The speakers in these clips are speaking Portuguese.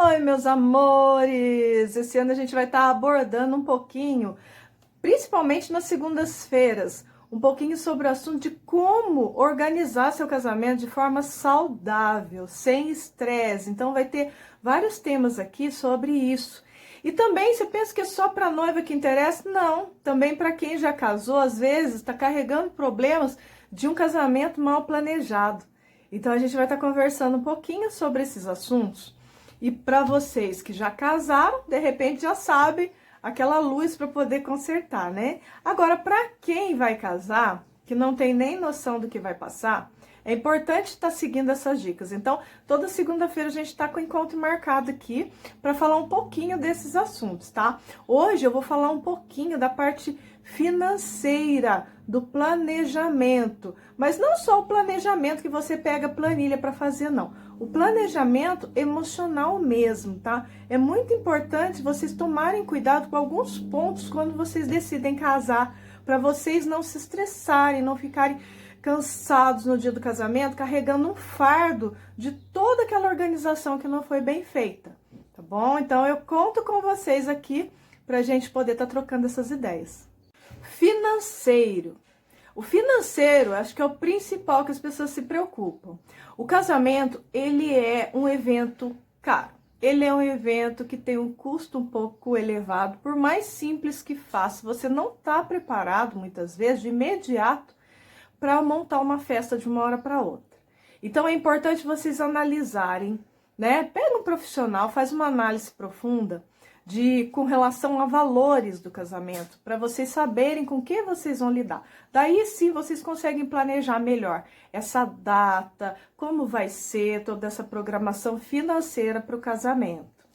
Oi, meus amores! Esse ano a gente vai estar abordando um pouquinho, principalmente nas segundas-feiras, um pouquinho sobre o assunto de como organizar seu casamento de forma saudável, sem estresse. Então, vai ter vários temas aqui sobre isso. E também, você pensa que é só para noiva que interessa? Não, também para quem já casou, às vezes está carregando problemas de um casamento mal planejado. Então, a gente vai estar conversando um pouquinho sobre esses assuntos. E para vocês que já casaram, de repente já sabem aquela luz para poder consertar, né? Agora, para quem vai casar, que não tem nem noção do que vai passar, é importante estar seguindo essas dicas. Então, toda segunda-feira a gente está com o encontro marcado aqui para falar um pouquinho desses assuntos, tá? Hoje eu vou falar um pouquinho da parte financeira, do planejamento, mas não só o planejamento que você pega planilha para fazer, não. O planejamento emocional mesmo, tá? É muito importante vocês tomarem cuidado com alguns pontos quando vocês decidem casar, para vocês não se estressarem, não ficarem cansados no dia do casamento, carregando um fardo de toda aquela organização que não foi bem feita, tá bom? Então eu conto com vocês aqui para a gente poder estar trocando essas ideias. Financeiro. O financeiro, acho que é o principal que as pessoas se preocupam. O casamento, ele é um evento caro. Ele é um evento que tem um custo um pouco elevado, por mais simples que faça. Você não está preparado, muitas vezes, de imediato, para montar uma festa de uma hora para outra. Então, é importante vocês analisarem, né? Pega um profissional, faz uma análise profunda com relação a valores do casamento, para vocês saberem com que vocês vão lidar. Daí sim vocês conseguem planejar melhor essa data, como vai ser toda essa programação financeira para o casamento.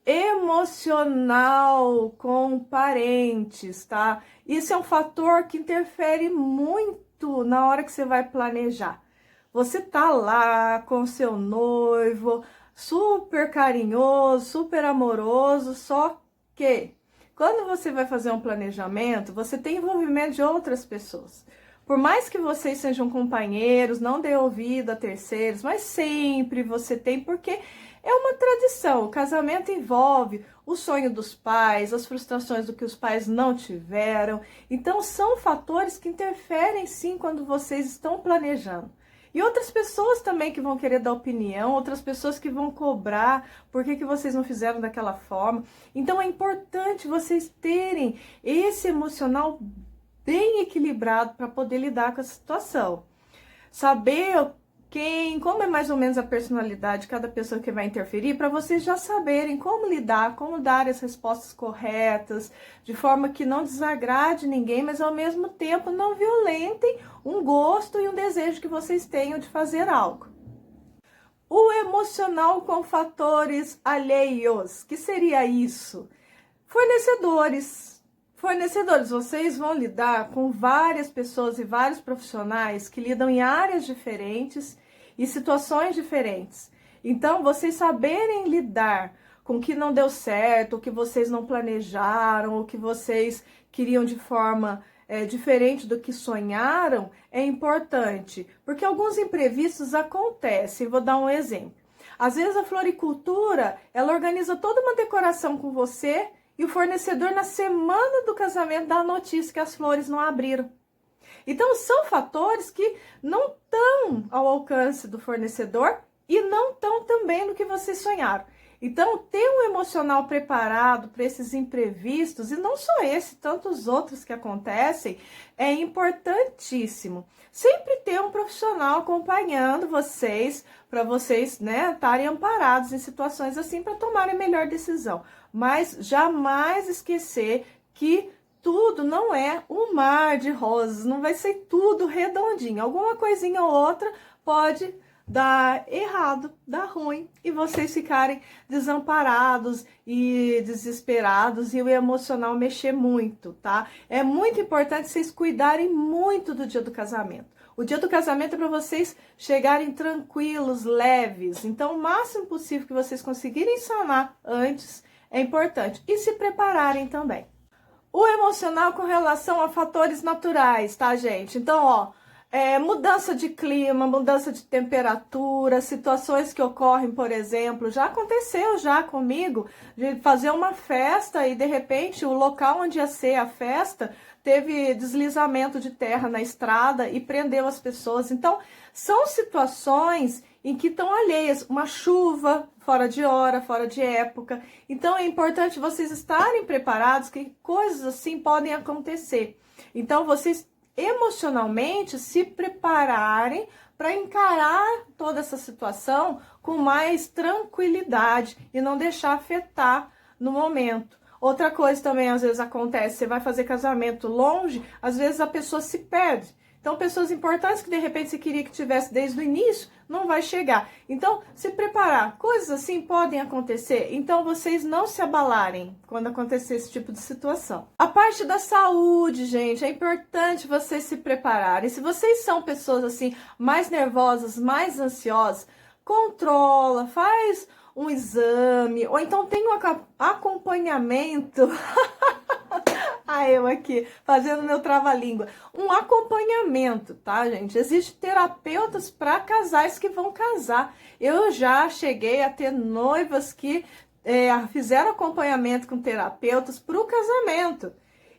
Emocional com parentes, tá? Isso é um fator que interfere muito na hora que você vai planejar. Você tá lá com seu noivo, super carinhoso, super amoroso, só que quando você vai fazer um planejamento, você tem envolvimento de outras pessoas. Por mais que vocês sejam companheiros, não dê ouvido a terceiros, mas sempre você tem, porque é uma tradição. O casamento envolve o sonho dos pais, as frustrações do que os pais não tiveram. Então, são fatores que interferem sim quando vocês estão planejando. E outras pessoas também que vão querer dar opinião, outras pessoas que vão cobrar por que vocês não fizeram daquela forma. Então é importante vocês terem esse emocional bem equilibrado para poder lidar com a situação. Saber como é mais ou menos a personalidade de cada pessoa que vai interferir, para vocês já saberem como lidar, como dar as respostas corretas, de forma que não desagrade ninguém, mas ao mesmo tempo não violentem um gosto e um desejo que vocês tenham de fazer algo. O emocional com fatores alheios, que seria isso? Fornecedores, vocês vão lidar com várias pessoas e vários profissionais que lidam em áreas diferentes e situações diferentes. Então, vocês saberem lidar com o que não deu certo, o que vocês não planejaram, o que vocês queriam de forma diferente do que sonharam, é importante, porque alguns imprevistos acontecem. Vou dar um exemplo. Às vezes a floricultura, ela organiza toda uma decoração com você e o fornecedor, na semana do casamento, dá a notícia que as flores não abriram. Então, são fatores que não estão ao alcance do fornecedor e não estão também no que vocês sonharam. Então, ter um emocional preparado para esses imprevistos, e não só esse, tantos outros que acontecem, é importantíssimo. Sempre ter um profissional acompanhando vocês, para vocês, né, estarem amparados em situações assim, para tomarem a melhor decisão. Mas jamais esquecer que tudo não é um mar de rosas, não vai ser tudo redondinho. Alguma coisinha ou outra pode dar errado, dar ruim, e vocês ficarem desamparados e desesperados e o emocional mexer muito, tá? É muito importante vocês cuidarem muito do dia do casamento. O dia do casamento é para vocês chegarem tranquilos, leves. Então, o máximo possível que vocês conseguirem sanar antes é importante. E se prepararem também. O emocional com relação a fatores naturais, tá, gente? Então, ó, Mudança de clima, mudança de temperatura, situações que ocorrem, por exemplo, já aconteceu já comigo, de fazer uma festa e de repente o local onde ia ser a festa teve deslizamento de terra na estrada e prendeu as pessoas. Então, são situações em que estão alheias, uma chuva fora de hora, fora de época. Então, é importante vocês estarem preparados que coisas assim podem acontecer. Então, vocês emocionalmente se prepararem para encarar toda essa situação com mais tranquilidade e não deixar afetar no momento. Outra coisa também às vezes acontece, você vai fazer casamento longe, às vezes a pessoa se perde. Então, pessoas importantes que de repente você queria que tivesse desde o início, não vai chegar. Então, se preparar. Coisas assim podem acontecer. Então, vocês não se abalarem quando acontecer esse tipo de situação. A parte da saúde, gente, é importante vocês se prepararem. Se vocês são pessoas assim, mais nervosas, mais ansiosas, controla, faz um exame, ou então tem um acompanhamento. Eu aqui, fazendo meu trava-língua. Um acompanhamento, tá, gente? Existem terapeutas para casais que vão casar. Eu já cheguei a ter noivas que fizeram acompanhamento com terapeutas para o casamento.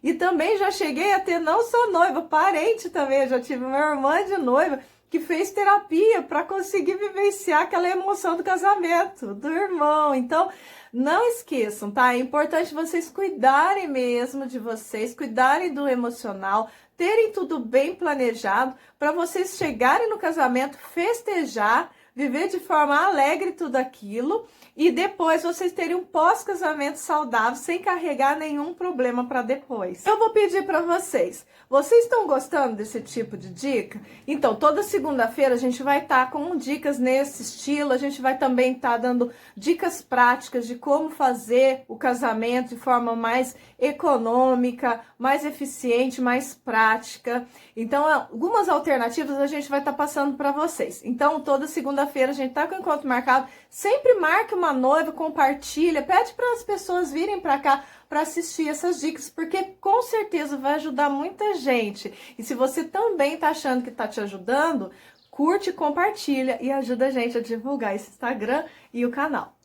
E também já cheguei a ter não só noiva, parente também. Eu já tive uma irmã de noiva que fez terapia para conseguir vivenciar aquela emoção do casamento, do irmão. Então, não esqueçam, tá? É importante vocês cuidarem mesmo de vocês, cuidarem do emocional, terem tudo bem planejado para vocês chegarem no casamento, festejar, viver de forma alegre tudo aquilo e depois vocês terem um pós-casamento saudável sem carregar nenhum problema para depois. Eu vou pedir para vocês estão gostando desse tipo de dica? Então, toda segunda-feira a gente vai estar com dicas nesse estilo, a gente vai também estar dando dicas práticas de como fazer o casamento de forma mais econômica, mais eficiente, mais prática. Então, algumas alternativas a gente vai estar passando para vocês. Então, toda segunda-feira a gente está com o encontro marcado. Sempre marque uma noiva, compartilha, pede para as pessoas virem para cá para assistir essas dicas, porque com certeza vai ajudar muita gente. E se você também está achando que está te ajudando, curte, compartilha e ajuda a gente a divulgar esse Instagram e o canal.